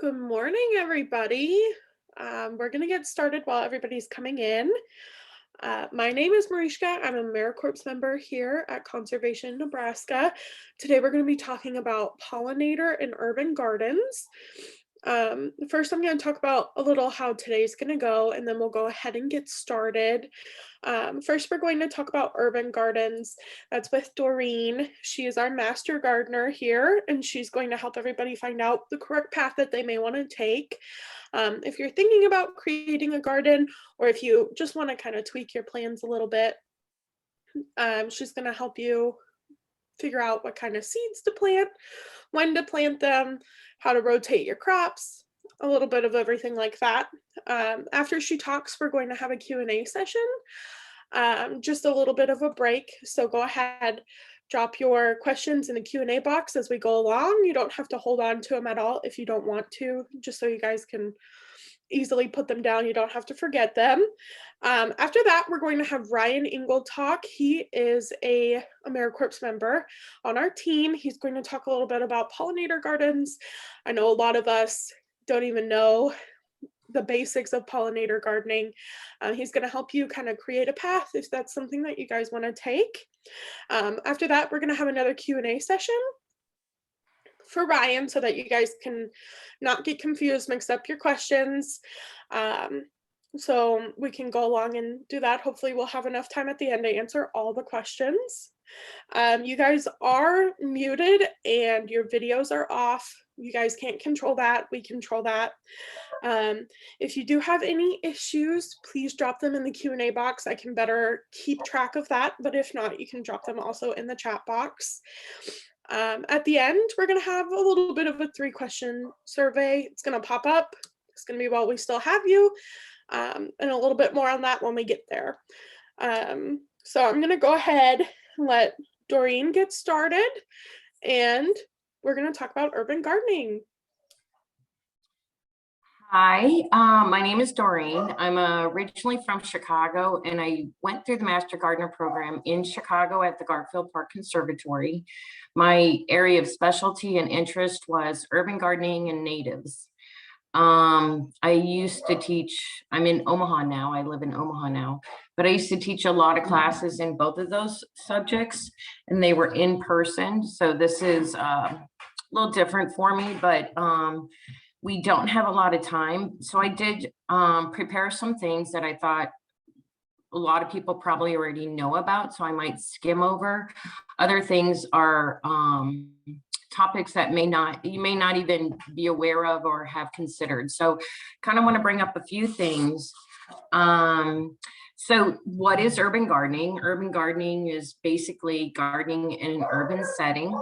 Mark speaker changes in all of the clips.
Speaker 1: Good morning, everybody. We're going to get started while everybody's coming in. My name is Mariska. I'm a AmeriCorps member here at Conservation Nebraska. Today, we're going to be talking about pollinator in urban gardens. First, I'm going to talk about a little how today's going to go, and then we'll go ahead and get started. First, we're going to talk about urban gardens. That's with Doreen. She is our master gardener here, and she's going to help everybody find out the correct path that they may want to take. If you're thinking about creating a garden, or if you just want to kind of tweak your plans a little bit, she's going to help you figure out what kind of seeds to plant, when to plant them, how to rotate your crops, a little bit of everything like that. After she talks, we're going to have a Q&A session, just a little bit of a break. So go ahead, drop your questions in the Q&A box as we go along. You don't have to hold on to them at all if you don't want to, just so you guys can easily put them down. You don't have to forget them. After that, we're going to have Ryan Engel talk. He is a AmeriCorps member on our team. He's going to talk a little bit about pollinator gardens. I know a lot of us don't even know the basics of pollinator gardening. He's going to help you kind of create a path if that's something that you guys want to take. After that, we're going to have another Q&A session for Ryan so that you guys can not get confused, mix up your questions. So we can go along and do that. Hopefully we'll have enough time at the end to answer all the questions. You guys are muted and your videos are off. You guys can't control that. We control that. If you do have any issues, please drop them in the Q&A box. I can better keep track of that, but if not, you can drop them also in the chat box. At the end, we're going to have a little bit of a 3-question survey. It's going to pop up. It's going to be while we still have you, and a little bit more on that when we get there. So I'm going to go ahead and let Doreen get started, and we're going to talk about urban gardening.
Speaker 2: Hi, my name is Doreen. I'm originally from Chicago, and I went through the Master Gardener program in Chicago at the Garfield Park Conservatory. My area of specialty and interest was urban gardening and natives. I used to teach, I'm in Omaha now, I live in Omaha now, but I used to teach a lot of classes in both of those subjects, and they were in person. So this is a little different for me, but we don't have a lot of time. So I did prepare some things that I thought a lot of people probably already know about, so I might skim over. Other things are topics that you may not even be aware of or have considered. So kind of want to bring up a few things. So what is urban gardening? Urban gardening is basically gardening in an urban setting.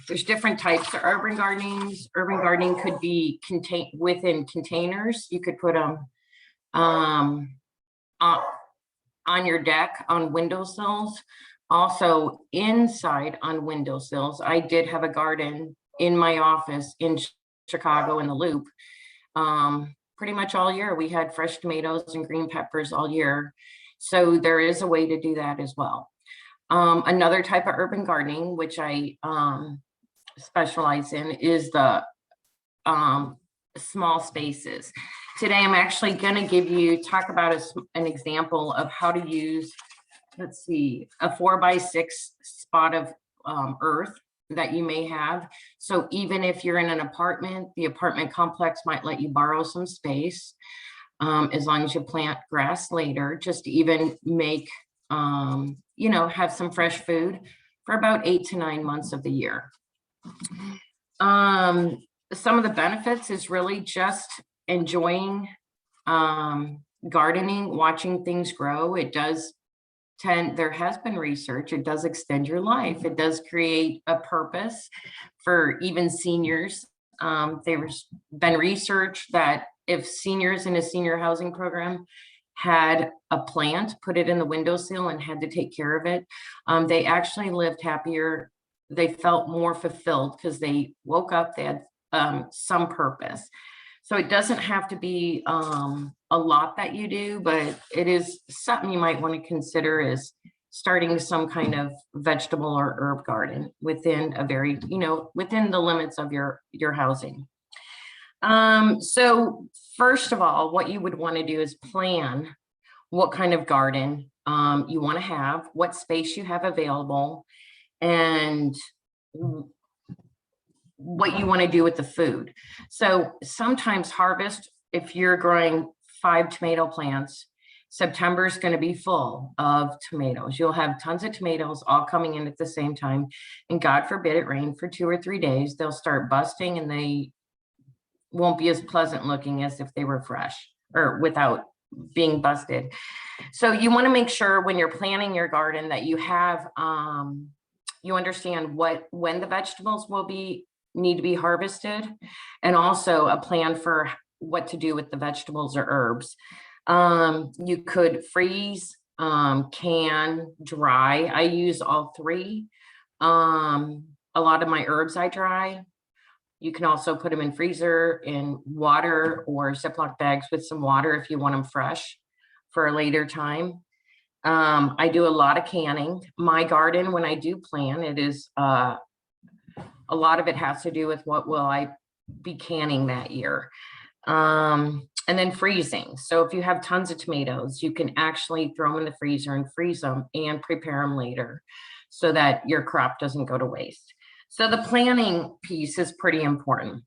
Speaker 2: There's different types of urban gardens. Urban gardening could be within containers. You could put them on your deck, on windowsills, also inside on windowsills. I did have a garden in my office in Chicago in the Loop. Pretty much all year. We had fresh tomatoes and green peppers all year. So there is a way to do that as well. Another type of urban gardening, which I specialize in, is the small spaces. Today, I'm actually going to talk about an example of how to use, let's see, a 4x6 spot of earth that you may have. So even if you're in an apartment, the apartment complex might let you borrow some space, as long as you plant grass later, just to even make, have some fresh food for about 8 to 9 months of the year. Some of the benefits is really just enjoying gardening, watching things grow. There has been research, it does extend your life. It does create a purpose for even seniors. There's been research that if seniors in a senior housing program had a plant, put it in the windowsill and had to take care of it, they actually lived happier. They felt more fulfilled because they woke up, they had some purpose. So it doesn't have to be a lot that you do, but it is something you might want to consider is starting some kind of vegetable or herb garden within a very, within the limits of your housing. So first of all, what you would want to do is plan what kind of garden you want to have, what space you have available, and what you want to do with the food. So sometimes harvest, if you're growing 5 tomato plants, September is going to be full of tomatoes. You'll have tons of tomatoes all coming in at the same time. And God forbid it rained for 2 or 3 days, they'll start busting and they won't be as pleasant looking as if they were fresh or without being busted. So you want to make sure when you're planting your garden that you have, you understand when the vegetables will need to be harvested, and also a plan for what to do with the vegetables or herbs. You could freeze, can, dry. I use all three. A lot of my herbs I dry. You can also put them in freezer, in water, or Ziploc bags with some water if you want them fresh for a later time. I do a lot of canning. My garden, when I do plant, it is a lot of it has to do with what will I be canning that year. And then freezing. So if you have tons of tomatoes, you can actually throw them in the freezer and freeze them and prepare them later so that your crop doesn't go to waste. So the planning piece is pretty important.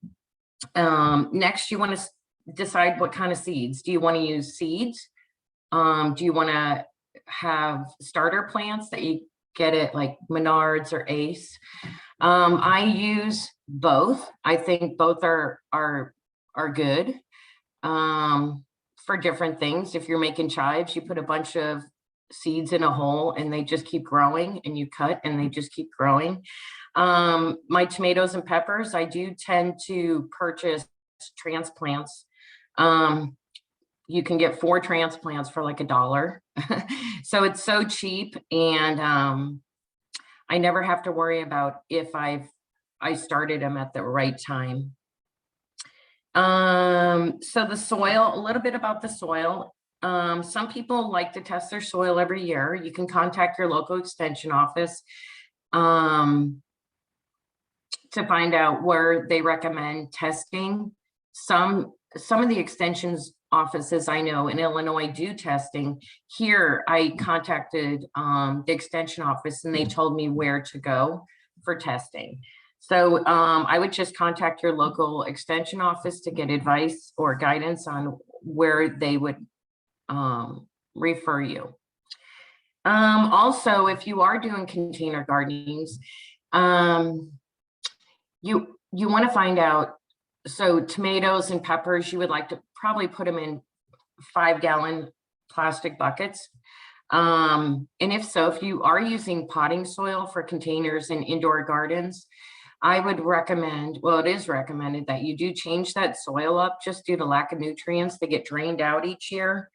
Speaker 2: Next, you want to decide what kind of seeds. Do you want to use seeds? Do you want to have starter plants that you get at like Menards or Ace? I use both. I think both are good for different things. If you're making chives, you put a bunch of seeds in a hole and they just keep growing, and you cut and they just keep growing. My tomatoes and peppers, I do tend to purchase transplants. You can get 4 transplants for like $1. So it's so cheap, and I never have to worry about if I started them at the right time. So the soil, a little bit about the soil. Some people like to test their soil every year. You can contact your local extension office to find out where they recommend testing. Some of the extensions offices I know in Illinois do testing. Here, I contacted the extension office and they told me where to go for testing. So I would just contact your local extension office to get advice or guidance on where they would refer you. Also, if you are doing container gardenings, you want to find out, so tomatoes and peppers, you would like to probably put them in 5-gallon plastic buckets. And if you are using potting soil for containers in indoor gardens, I would recommend, well, it is recommended that you do change that soil up just due to lack of nutrients. They get drained out each year.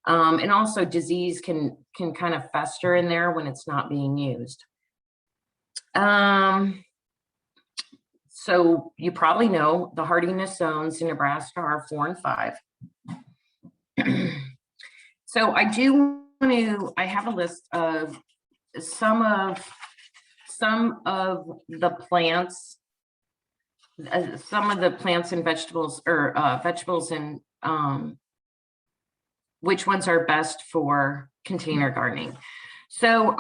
Speaker 2: And also disease can kind of fester in there when it's not being used. So you probably know the hardiness zones in Nebraska are 4 and 5. So I have a list of some of the plants, and vegetables, or vegetables and which ones are best for container gardening. So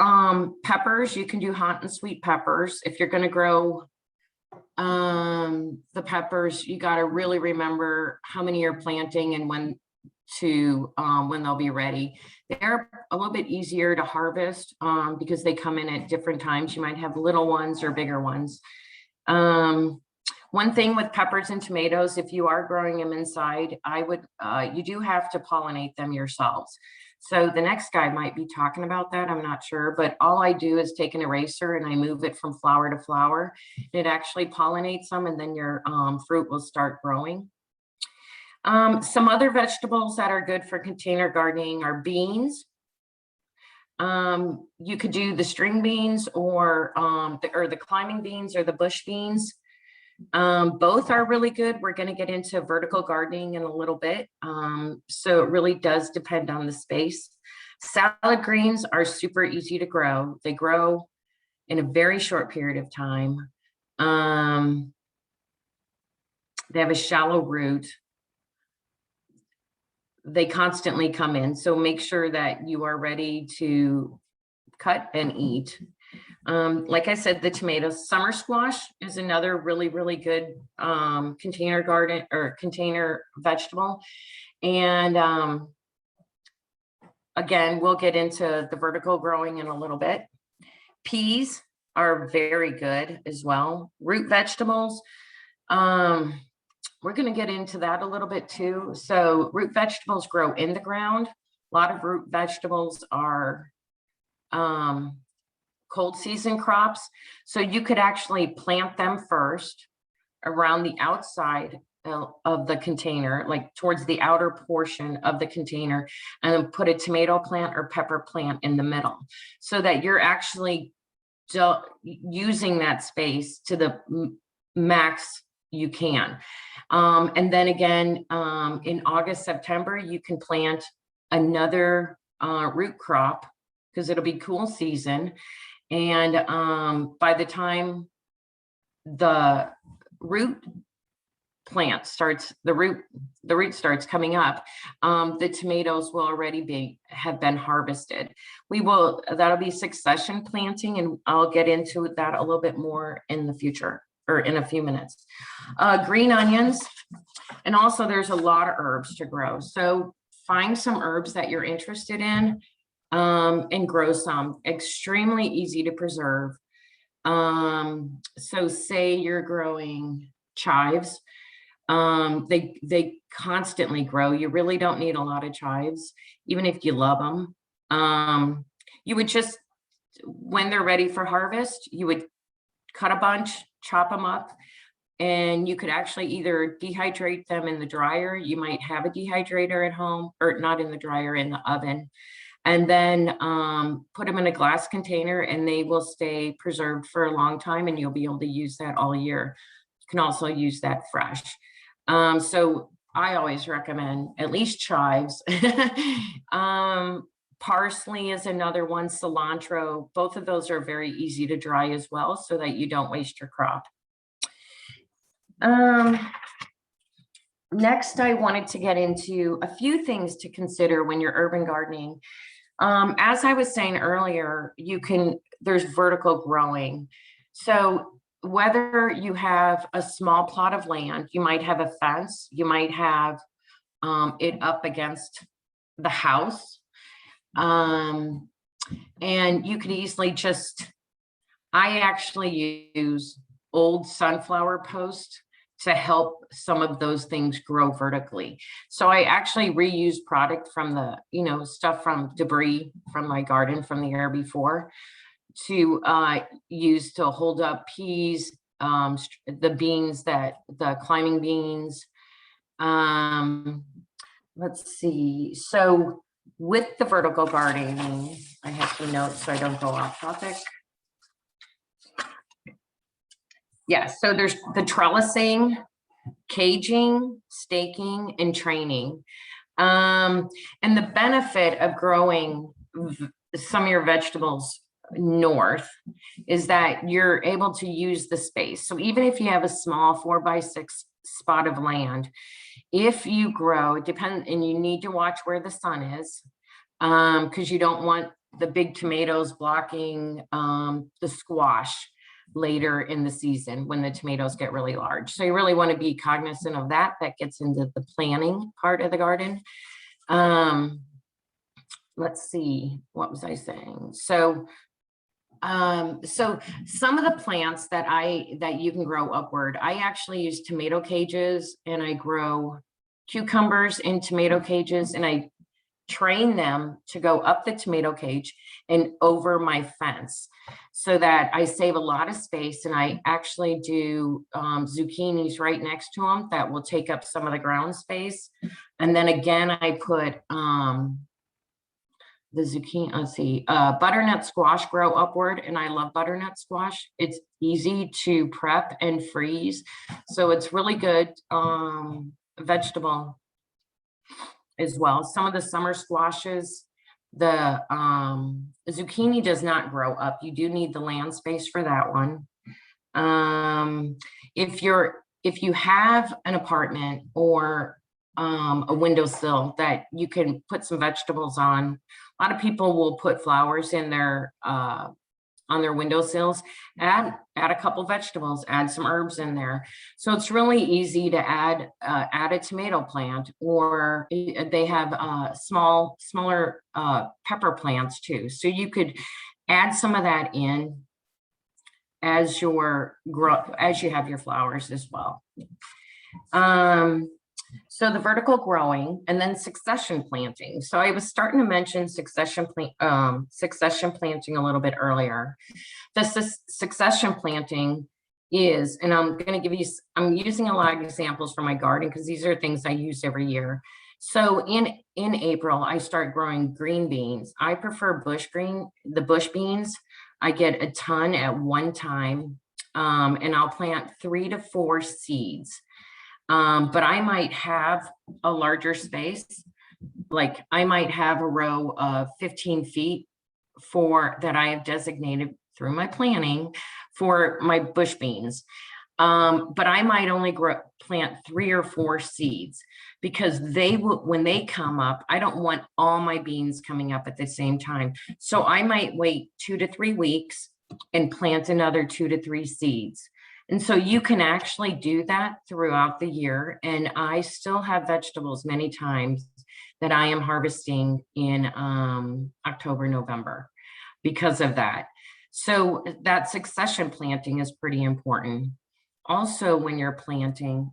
Speaker 2: peppers, you can do hot and sweet peppers. If you're going to grow the peppers, you got to really remember how many you're planting and when they'll be ready. They're a little bit easier to harvest because they come in at different times. You might have little ones or bigger ones. One thing with peppers and tomatoes, if you are growing them inside, you do have to pollinate them yourselves. So the next guy might be talking about that, I'm not sure, but all I do is take an eraser and I move it from flower to flower. It actually pollinates them, and then your fruit will start growing. Some other vegetables that are good for container gardening are beans. You could do the string beans or the climbing beans or the bush beans. Both are really good. We're going to get into vertical gardening in a little bit. So it really does depend on the space. Salad greens are super easy to grow. They grow in a very short period of time. They have a shallow root. They constantly come in, so make sure that you are ready to cut and eat. Like I said, the tomatoes. Summer squash is another really, really good container garden or container vegetable. And again, we'll get into the vertical growing in a little bit. Peas are very good as well. Root vegetables. We're going to get into that a little bit too. So root vegetables grow in the ground. A lot of root vegetables are cold season crops. So you could actually plant them first around the outside of the container, like towards the outer portion of the container, and then put a tomato plant or pepper plant in the middle, so that you're actually using that space to the max you can. And then again, in August, September, you can plant another root crop because it'll be cool season. And by the time the root plant starts, the root starts coming up, the tomatoes will already have been harvested. That'll be succession planting, and I'll get into that a little bit more in the future, or in a few minutes. Green onions, and also there's a lot of herbs to grow. So find some herbs that you're interested in, and grow some. Extremely easy to preserve. So say you're growing chives, they constantly grow. You really don't need a lot of chives, even if you love them. You would just, when they're ready for harvest, you would cut a bunch, chop them up, and you could actually either dehydrate them in the dryer. You might have a dehydrator at home, or not in the dryer, in the oven, and then put them in a glass container, and they will stay preserved for a long time, and you'll be able to use that all year. You can also use that fresh. So I always recommend at least chives. Parsley is another one, cilantro. Both of those are very easy to dry as well, so that you don't waste your crop. Next, I wanted to get into a few things to consider when you're urban gardening. As I was saying earlier, there's vertical growing. So whether you have a small plot of land, you might have a fence, you might have it up against the house. And you could easily I actually use old sunflower posts to help some of those things grow vertically. So I actually reuse product from the, stuff from debris from my garden from the year before to use to hold up peas, the beans, the climbing beans. Let's see. So with the vertical gardening, I have some notes so I don't go off topic. Yeah, so there's the trellising, caging, staking, and training. And the benefit of growing some of your vegetables north is that you're able to use the space. So even if you have a small 4x6 spot of land, if you grow, and you need to watch where the sun is, because you don't want the big tomatoes blocking the squash later in the season when the tomatoes get really large. So you really want to be cognizant of that. That gets into the planning part of the garden. Let's see, what was I saying? So some of the plants that you can grow upward, I actually use tomato cages, and I grow cucumbers in tomato cages, and I train them to go up the tomato cage and over my fence, so that I save a lot of space. And I actually do zucchinis right next to them that will take up some of the ground space. And then again, I put the zucchini, let's see, butternut squash grow upward, and I love butternut squash. It's easy to prep and freeze, so it's really good vegetable as well. Some of the summer squashes, the zucchini does not grow up. You do need the land space for that one. If you're if you have an apartment or a windowsill that you can put some vegetables on, a lot of people will put flowers in their on their windowsills. Add a couple vegetables, add some herbs in there. So it's really easy to add a tomato plant, or they have smaller pepper plants too. So you could add some of that in as you have your flowers as well. So the vertical growing and then succession planting. So I was starting to mention succession planting a little bit earlier. The succession planting is, and I'm using a lot of examples from my garden because these are things I use every year. So in April, I start growing green beans. I prefer the bush beans. I get a ton at one time, and I'll plant 3 to 4 seeds. But I might have a larger space, like I might have a row of 15 feet that I have designated through my planning for my bush beans. But I might only plant 3 or 4 seeds because when they come up, I don't want all my beans coming up at the same time. So I might wait 2 to 3 weeks and plant another 2 to 3 seeds. And so you can actually do that throughout the year. And I still have vegetables many times that I am harvesting in October, November because of that. So that succession planting is pretty important. Also, when you're planting,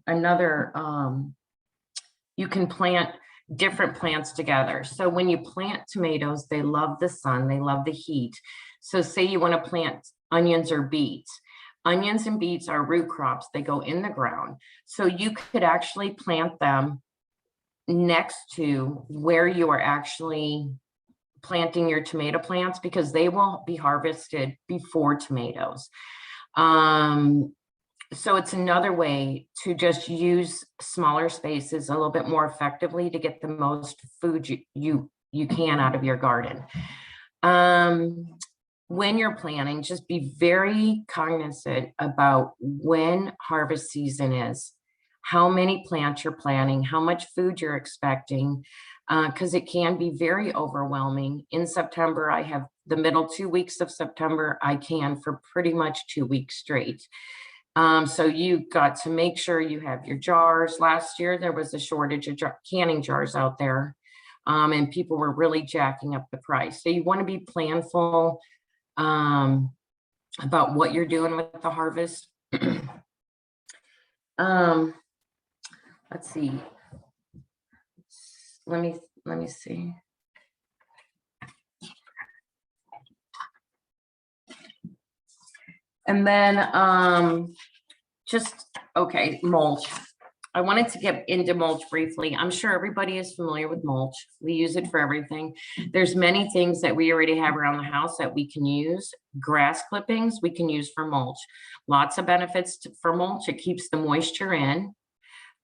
Speaker 2: you can plant different plants together. So when you plant tomatoes, they love the sun, they love the heat. So say you want to plant onions or beets. Onions and beets are root crops. They go in the ground. So you could actually plant them next to where you are actually planting your tomato plants because they will be harvested before tomatoes. So it's another way to just use smaller spaces a little bit more effectively to get the most food you can out of your garden. When you're planting, just be very cognizant about when harvest season is, how many plants you're planting, how much food you're expecting, because it can be very overwhelming. In September, I have the middle 2 weeks of September, I can for pretty much 2 weeks straight. So you got to make sure you have your jars. Last year, there was a shortage of canning jars out there, and people were really jacking up the price. So you want to be planful about what you're doing with the harvest. Let's see. Let me see. And then okay, mulch. I wanted to get into mulch briefly. I'm sure everybody is familiar with mulch. We use it for everything. There's many things that we already have around the house that we can use. Grass clippings we can use for mulch. Lots of benefits for mulch. It keeps the moisture in.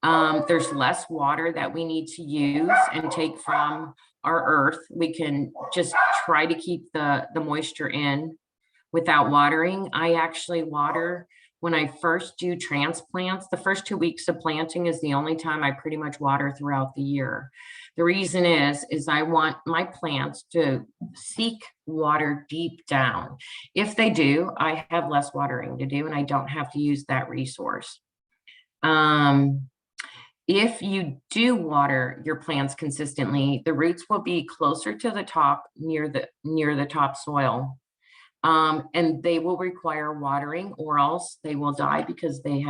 Speaker 2: There's less water that we need to use and take from our earth. We can just try to keep the moisture in without watering. I actually water when I first do transplants. The first 2 weeks of planting is the only time I pretty much water throughout the year. The reason is I want my plants to seek water deep down. If they do, I have less watering to do and I don't have to use that resource. If you do water your plants consistently, the roots will be closer to the top near the topsoil. And they will require watering or else they will die because they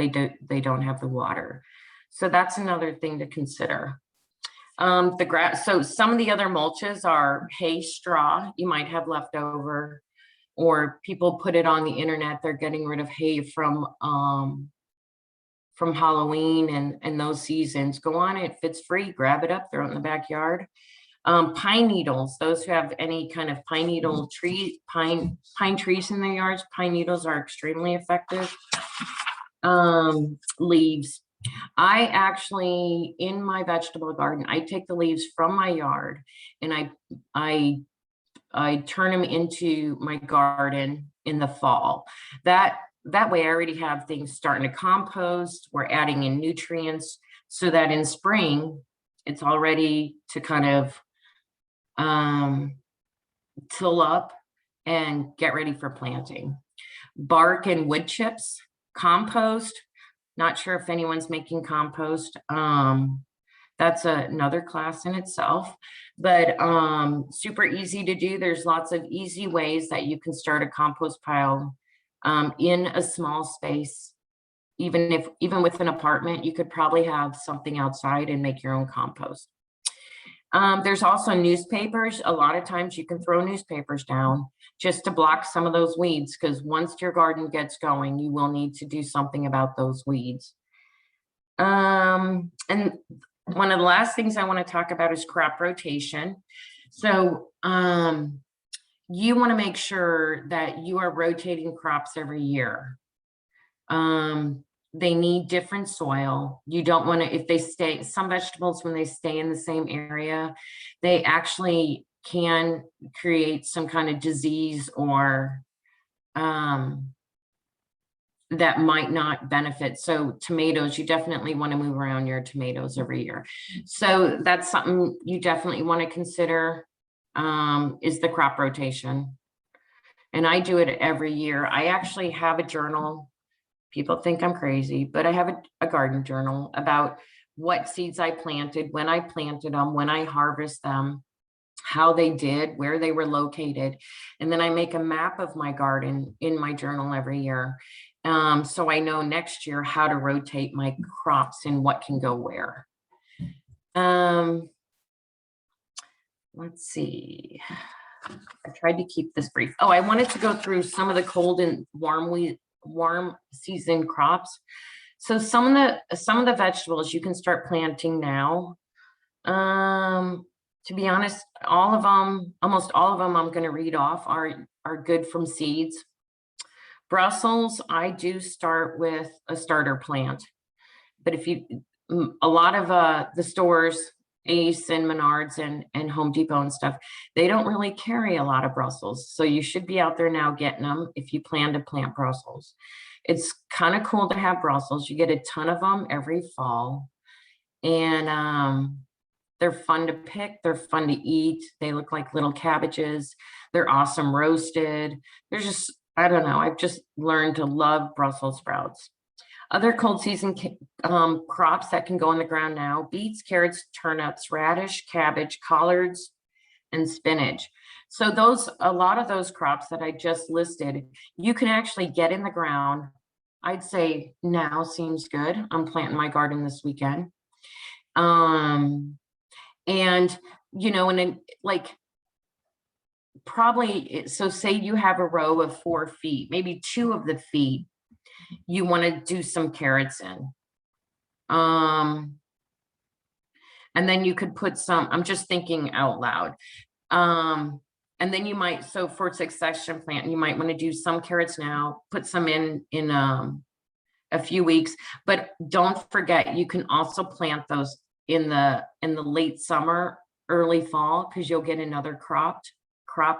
Speaker 2: don't have the water. So that's another thing to consider. The grass, so some of the other mulches are hay straw you might have left over, or people put it on the internet. They're getting rid of hay from Halloween and those seasons. Go on it, if it's free, grab it up, throw it in the backyard. Pine needles, those who have any kind of pine needle pine trees in their yards, pine needles are extremely effective. Leaves. I actually, in my vegetable garden, I take the leaves from my yard and I turn them into my garden in the fall. That that way I already have things starting to compost. We're adding in nutrients so that in spring, it's all ready to kind of till up and get ready for planting. Bark and wood chips, compost. Not sure if anyone's making compost. That's another class in itself, but super easy to do. There's lots of easy ways that you can start a compost pile in a small space. Even with an apartment, you could probably have something outside and make your own compost. There's also newspapers. A lot of times you can throw newspapers down just to block some of those weeds, because once your garden gets going, you will need to do something about those weeds. And one of the last things I want to talk about is crop rotation. So you want to make sure that you are rotating crops every year. They need different soil. You don't want to, if they stay, some vegetables, when they stay in the same area, they actually can create some kind of disease or that might not benefit. So tomatoes, you definitely want to move around your tomatoes every year. So that's something you definitely want to consider, is the crop rotation. And I do it every year. I actually have a journal. People think I'm crazy, but I have a garden journal about what seeds I planted, when I planted them, when I harvest them, how they did, where they were located. And then I make a map of my garden in my journal every year. So I know next year how to rotate my crops and what can go where. Let's see. I tried to keep this brief. Oh, I wanted to go through some of the cold and warm season crops. So some of the vegetables you can start planting now. To be honest, all of them, almost all of them I'm going to read off are good from seeds. Brussels, I do start with a starter plant, but if you, a lot of the stores, Ace and Menards and Home Depot and stuff, they don't really carry a lot of Brussels. So you should be out there now getting them if you plan to plant Brussels. It's kind of cool to have Brussels. You get a ton of them every fall. And they're fun to pick. They're fun to eat. They look like little cabbages. They're awesome roasted. They're just, I don't know. I've just learned to love Brussels sprouts. Other cold season crops that can go in the ground now: beets, carrots, turnips, radish, cabbage, collards, and spinach. So a lot of those crops that I just listed, you can actually get in the ground. I'd say now seems good. I'm planting my garden this weekend. And then like probably, so say you have a row of 4 feet, maybe 2 of the feet you want to do some carrots in. And then you could put some, I'm just thinking out loud. And then you might, so for succession plant, you might want to do some carrots now, put some in a few weeks, but don't forget, you can also plant those in the late summer, early fall, because you'll get another crop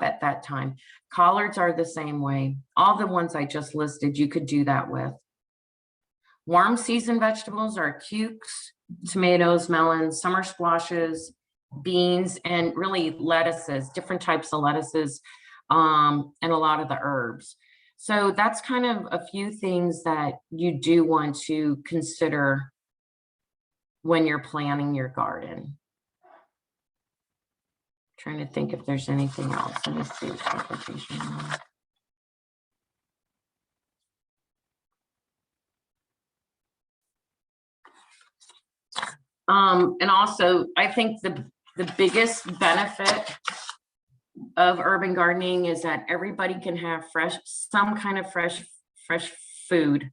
Speaker 2: at that time. Collards are the same way. All the ones I just listed, you could do that with. Warm season vegetables are cukes, tomatoes, melons, summer squashes, beans, and really lettuces, different types of lettuces, and a lot of the herbs. So that's kind of a few things that you do want to consider when you're planning your garden. Trying to think if there's anything else. Let me see. And also, I think the biggest benefit of urban gardening is that everybody can have some kind of fresh food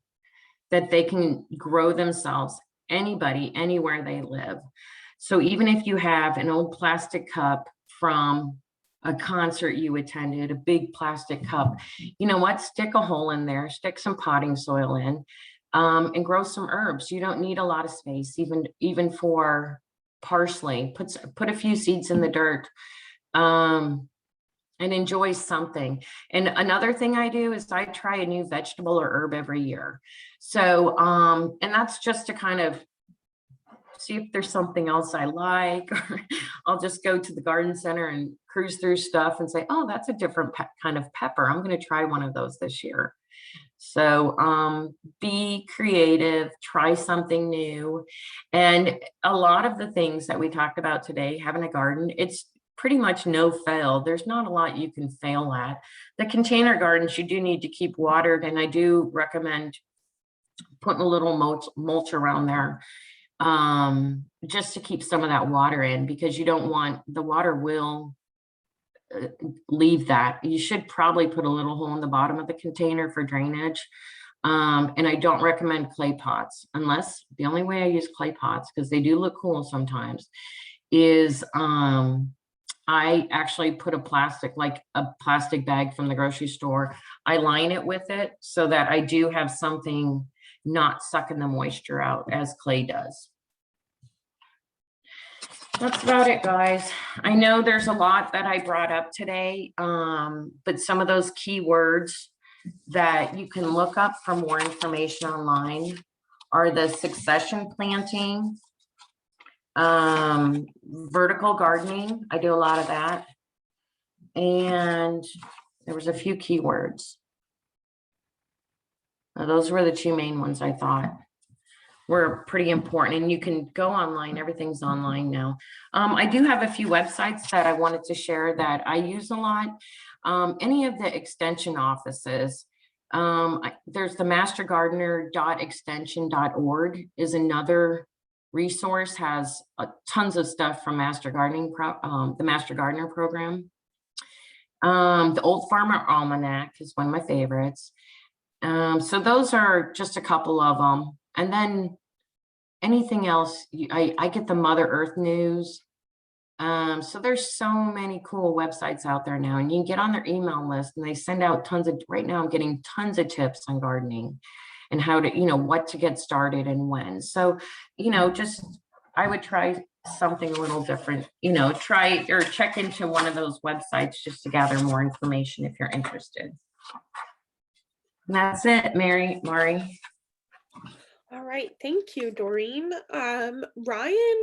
Speaker 2: that they can grow themselves, anybody, anywhere they live. So even if you have an old plastic cup from a concert you attended, a big plastic cup, you know what, stick a hole in there, stick some potting soil in, and grow some herbs. You don't need a lot of space, even for parsley. Put a few seeds in the dirt. and enjoy something. And another thing I do is I try a new vegetable or herb every year. So, and that's just to kind of see if there's something else I like, or I'll just go to the garden center and cruise through stuff and say, oh, that's a different kind of pepper. I'm going to try one of those this year. So be creative, try something new. And a lot of the things that we talked about today, having a garden, it's pretty much no fail. There's not a lot you can fail at. The container gardens, you do need to keep watered, and I do recommend putting a little mulch around there, just to keep some of that water in, because you don't want, the water will leave that. You should probably put a little hole in the bottom of the container for drainage. And I don't recommend clay pots, unless, the only way I use clay pots, because they do look cool sometimes, is I actually put a plastic bag from the grocery store. I line it with it so that I do have something not sucking the moisture out as clay does. That's about it, guys. I know there's a lot that I brought up today, but some of those keywords that you can look up for more information online are the succession planting, vertical gardening. I do a lot of that. And there was a few keywords. Now, those were the two main ones I thought were pretty important, and you can go online. Everything's online now. I do have a few websites that I wanted to share that I use a lot. Any of the extension offices, there's the mastergardener.extension.org is another resource, has tons of stuff from Master Gardening, the Master Gardener program. The Old Farmer Almanac is one of my favorites. So those are just a couple of them. And then anything else, I get the Mother Earth news. So there's so many cool websites out there now, and you can get on their email list, and they send out tons of, right now I'm getting tons of tips on gardening and how to, what to get started and when. So, just, I would try something a little different, try or check into one of those websites just to gather more information if you're interested. And that's it, Mari.
Speaker 1: All right, thank you, Doreen. Ryan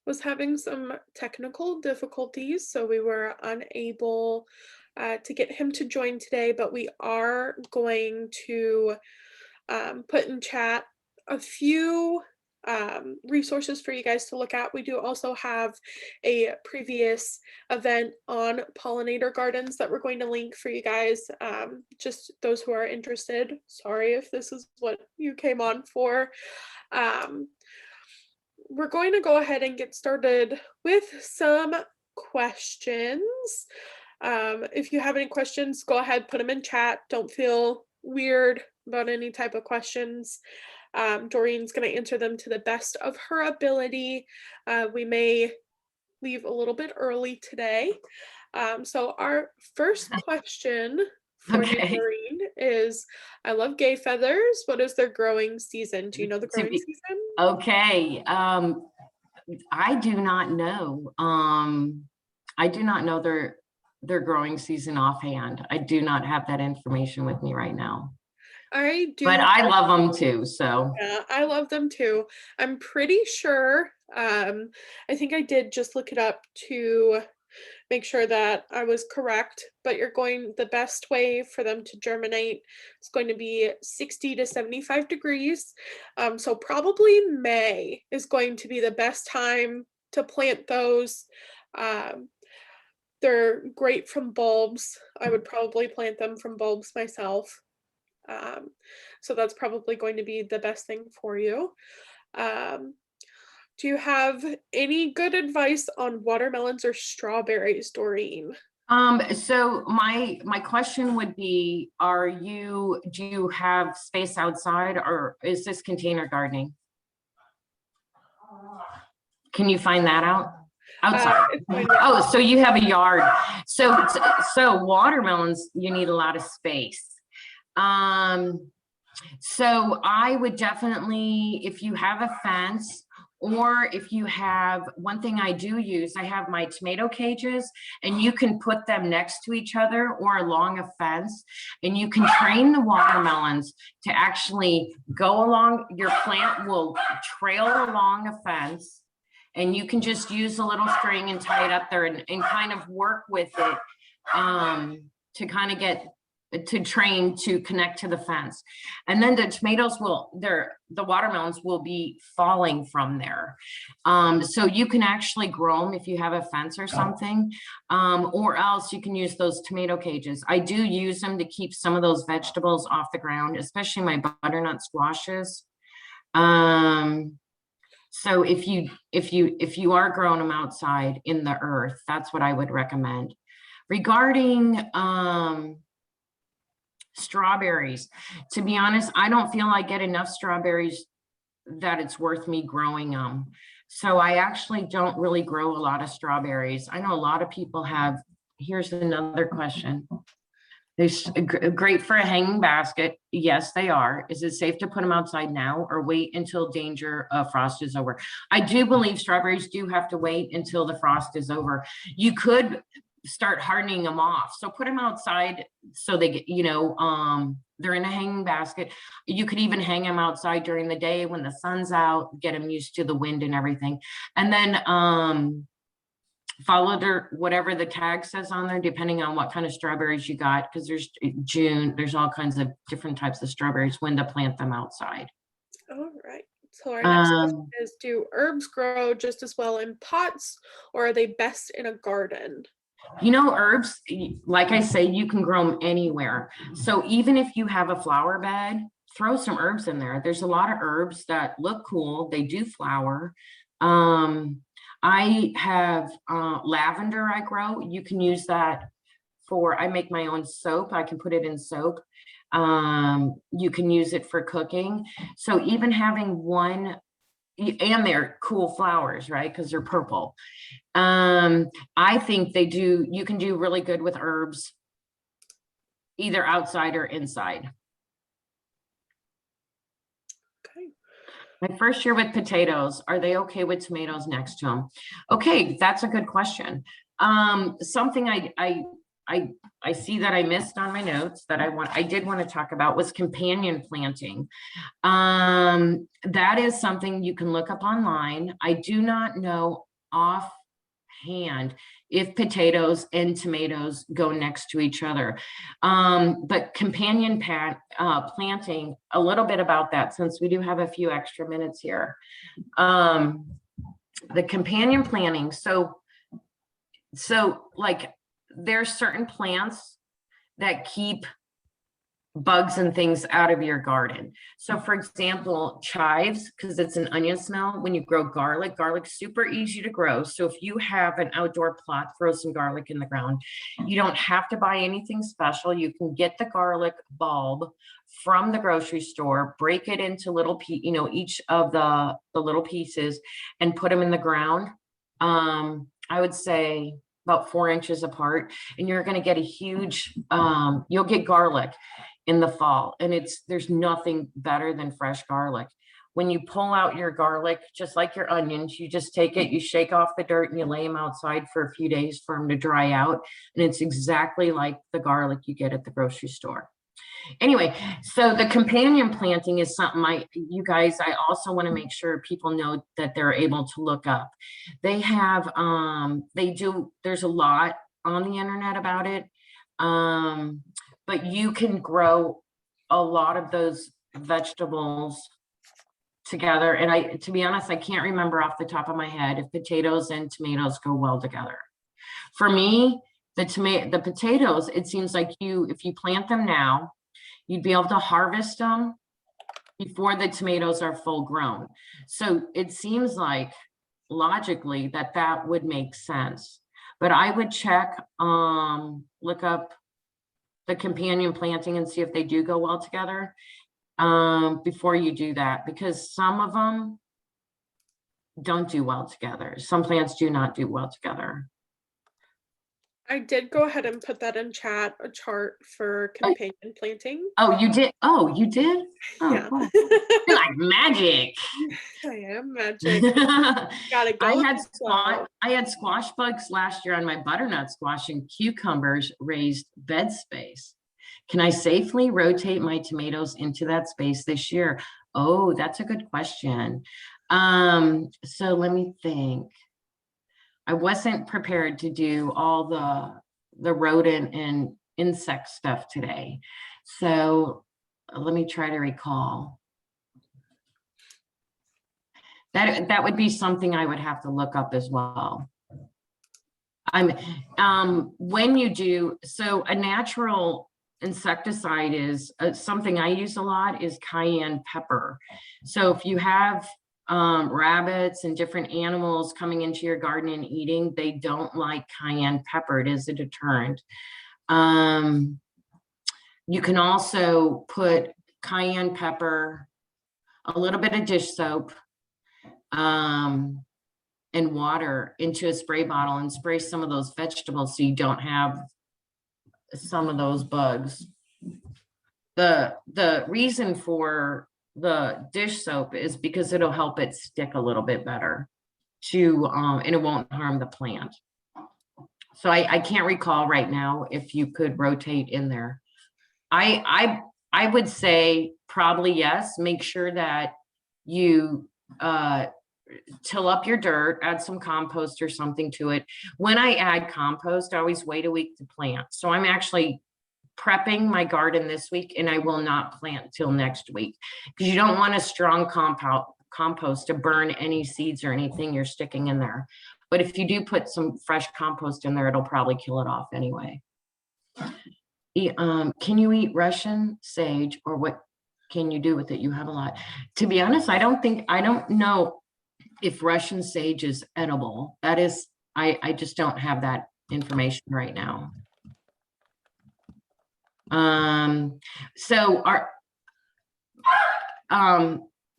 Speaker 1: was having some technical difficulties, so we were unable to get him to join today, but we are going to put in chat a few resources for you guys to look at. We do also have a previous event on pollinator gardens that we're going to link for you guys, just those who are interested. Sorry if this is what you came on for. We're going to go ahead and get started with some questions. If you have any questions, go ahead, put them in chat. Don't feel weird about any type of questions. Doreen's going to answer them to the best of her ability. We may leave a little bit early today. So our first question for you, Doreen, is, I love gay feathers. What is their growing season? Do you know the growing season?
Speaker 2: Okay. I do not know. I do not know their growing season offhand. I do not have that information with me right now.
Speaker 1: I do.
Speaker 2: But I love them too, so.
Speaker 1: Yeah, I love them too. I'm pretty sure, I think I did just look it up to make sure that I was correct, but the best way for them to germinate is going to be 60 to 75 degrees. So probably May is going to be the best time to plant those. They're great from bulbs. I would probably plant them from bulbs myself. So that's probably going to be the best thing for you. Do you have any good advice on watermelons or strawberries, Doreen?
Speaker 2: So my question would be, do you have space outside, or is this container gardening? Can you find that out? Outside. Oh, so you have a yard. So watermelons, you need a lot of space. So I would definitely, if you have a fence, or if you have, one thing I do use, I have my tomato cages, and you can put them next to each other or along a fence, and you can train the watermelons to actually go along. Your plant will trail along a fence, and you can just use a little string and tie it up there and kind of work with it to kind of get to train to connect to the fence. And then the tomatoes the watermelons will be falling from there. So you can actually grow them if you have a fence or something, or else you can use those tomato cages. I do use them to keep some of those vegetables off the ground, especially my butternut squashes. So if you are growing them outside in the earth, that's what I would recommend. Regarding strawberries, to be honest, I don't feel I get enough strawberries that it's worth me growing them. So I actually don't really grow a lot of strawberries. I know a lot of people have. Here's another question. They're great for a hanging basket. Yes, they are. Is it safe to put them outside now or wait until danger of frost is over? I do believe strawberries do have to wait until the frost is over. You could start hardening them off. So put them outside so they get, they're in a hanging basket. You could even hang them outside during the day when the sun's out, get them used to the wind and everything. And then follow whatever the tag says on there, depending on what kind of strawberries you got, because there's all kinds of different types of strawberries, when to plant them outside.
Speaker 1: All right. So our next question is, do herbs grow just as well in pots, or are they best in a garden?
Speaker 2: Herbs, like I say, you can grow them anywhere. So even if you have a flower bed, throw some herbs in there. There's a lot of herbs that look cool. They do flower. I have lavender I grow. You can use that I make my own soap. I can put it in soap. You can use it for cooking. So even having one, and they're cool flowers, right? Because they're purple. I think you can do really good with herbs, either outside or inside.
Speaker 1: Okay.
Speaker 2: My first year with potatoes, are they okay with tomatoes next to them? Okay, that's a good question. Something I see that I missed on my notes that I did want to talk about was companion planting. That is something you can look up online. I do not know offhand if potatoes and tomatoes go next to each other. But companion planting, a little bit about that, since we do have a few extra minutes here. The companion planting, so like there's certain plants that keep bugs and things out of your garden. So for example, chives, because it's an onion smell. When you grow garlic's super easy to grow. So if you have an outdoor plot, throw some garlic in the ground. You don't have to buy anything special. You can get the garlic bulb from the grocery store, break it into little each of the little pieces, and put them in the ground. I would say about 4 inches apart, and you're going to get a huge, you'll get garlic in the fall. And there's nothing better than fresh garlic. When you pull out your garlic, just like your onions, you just take it, you shake off the dirt, and you lay them outside for a few days for them to dry out. And it's exactly like the garlic you get at the grocery store. Anyway, so the companion planting is something I also want to make sure people know that they're able to look up. They have, there's a lot on the internet about it. But you can grow a lot of those vegetables together. And to be honest, I can't remember off the top of my head if potatoes and tomatoes go well together. For me, the potatoes, it seems like if you plant them now, you'd be able to harvest them before the tomatoes are full grown. So it seems like logically that would make sense. But I would check, look up the companion planting and see if they do go well together before you do that, because some of them don't do well together. Some plants do not do well together.
Speaker 1: I did go ahead and put that in chat, a chart for companion planting.
Speaker 2: Oh, you did? Oh, you did? Oh,
Speaker 1: Yeah.
Speaker 2: cool. You're like magic.
Speaker 1: I am magic. Gotta go with the flow.
Speaker 2: I had squash bugs last year on my butternut squash, and cucumbers raised bed space. Can I safely rotate my tomatoes into that space this year? Oh, that's a good question. So let me think. I wasn't prepared to do all the rodent and insect stuff today. So let me try to recall. That would be something I would have to look up as well. When you do, so a natural insecticide is something I use a lot is cayenne pepper. So if you have rabbits and different animals coming into your garden and eating, they don't like cayenne pepper. It is a deterrent. You can also put cayenne pepper, a little bit of dish soap, and water into a spray bottle and spray some of those vegetables so you don't have some of those bugs. The reason for the dish soap is because it'll help it stick a little bit better and it won't harm the plant. So I can't recall right now if you could rotate in there. I would say probably yes. Make sure that you till up your dirt, add some compost or something to it. When I add compost, I always wait a week to plant. So I'm actually prepping my garden this week, and I will not plant till next week, because you don't want a strong compost to burn any seeds or anything you're sticking in there. But if you do put some fresh compost in there, it'll probably kill it off anyway. Can you eat Russian sage, or what can you do with it? You have a lot. To be honest, I don't know if Russian sage is edible. That is, I just don't have that information right now. So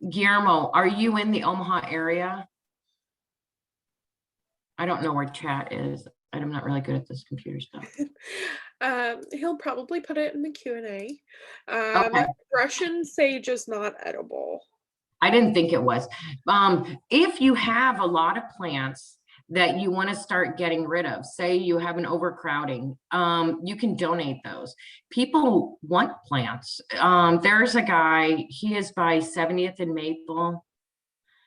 Speaker 2: Guillermo, are you in the Omaha area? I don't know where chat is. I'm not really good at this computer stuff.
Speaker 1: He'll probably put it in the Q&A.
Speaker 2: Okay.
Speaker 1: Russian sage is not edible.
Speaker 2: I didn't think it was. If you have a lot of plants that you want to start getting rid of, say you have an overcrowding, you can donate those. People want plants. There's a guy, he is by 70th and Maple.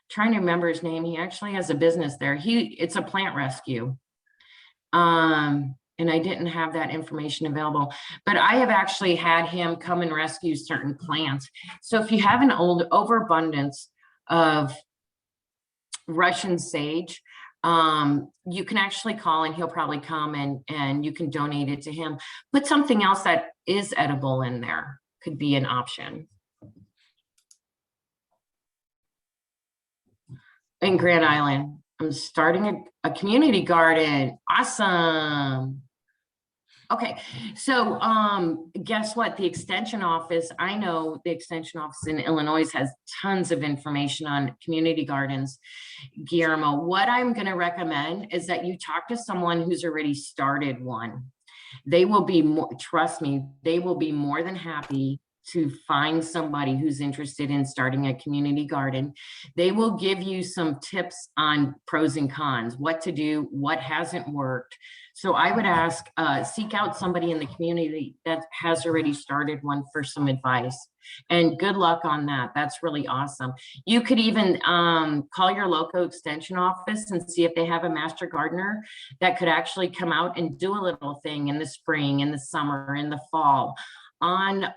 Speaker 2: Trying to remember his name. He actually has a business there. It's a plant rescue. And I didn't have that information available, but I have actually had him come and rescue certain plants. So if you have an overabundance of Russian sage, you can actually call and he'll probably come and you can donate it to him. Put something else that is edible in there, could be an option. In Grand Island, I'm starting a community garden. Awesome. Okay, so guess what? The extension office, I know the extension office in Illinois has tons of information on community gardens. Guillermo, what I'm going to recommend is that you talk to someone who's already started one. They will be more, trust me, they will be more than happy to find somebody who's interested in starting a community garden. They will give you some tips on pros and cons, what to do, what hasn't worked. So I would ask, seek out somebody in the community that has already started one for some advice. And good luck on that. That's really awesome. You could even call your local extension office and see if they have a master gardener that could actually come out and do a little thing in the spring, in the summer, in the fall on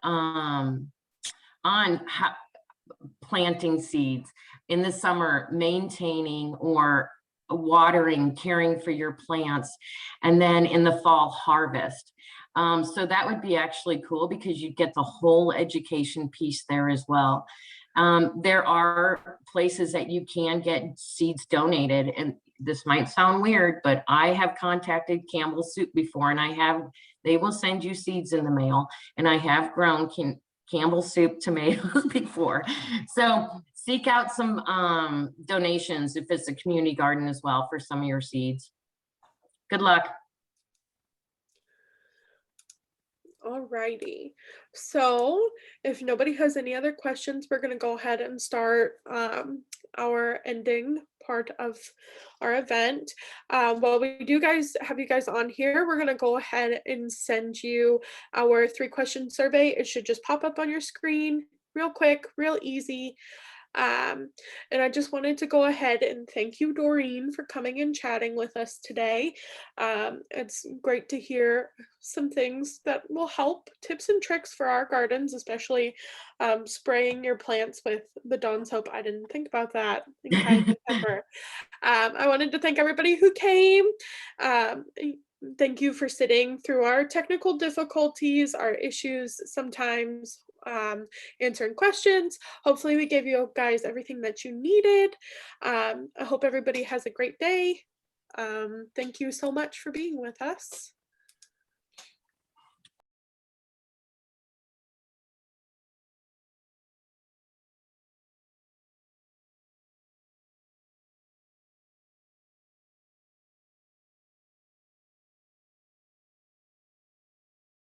Speaker 2: planting seeds, in the summer, maintaining or watering, caring for your plants, and then in the fall, harvest. So that would be actually cool because you get the whole education piece there as well. There are places that you can get seeds donated, and this might sound weird, but I have contacted Campbell Soup before, and they will send you seeds in the mail, and I have grown Campbell Soup tomatoes before. So seek out some donations if it's a community garden as well for some of your seeds. Good luck.
Speaker 1: Alrighty. So if nobody has any other questions, we're going to go ahead and start our ending part of our event. While we do guys have you guys on here, we're going to go ahead and send you our 3-question survey. It should just pop up on your screen real quick, real easy. And I just wanted to go ahead and thank you, Doreen, for coming and chatting with us today. It's great to hear some things that will help, tips and tricks for our gardens, especially spraying your plants with the Dawn soap. I didn't think about that. And cayenne pepper. I wanted to thank everybody who came. Thank you for sitting through our technical difficulties, our issues sometimes, answering questions. Hopefully we gave you guys everything that you needed. I hope everybody has a great day. Thank you so much for being with us.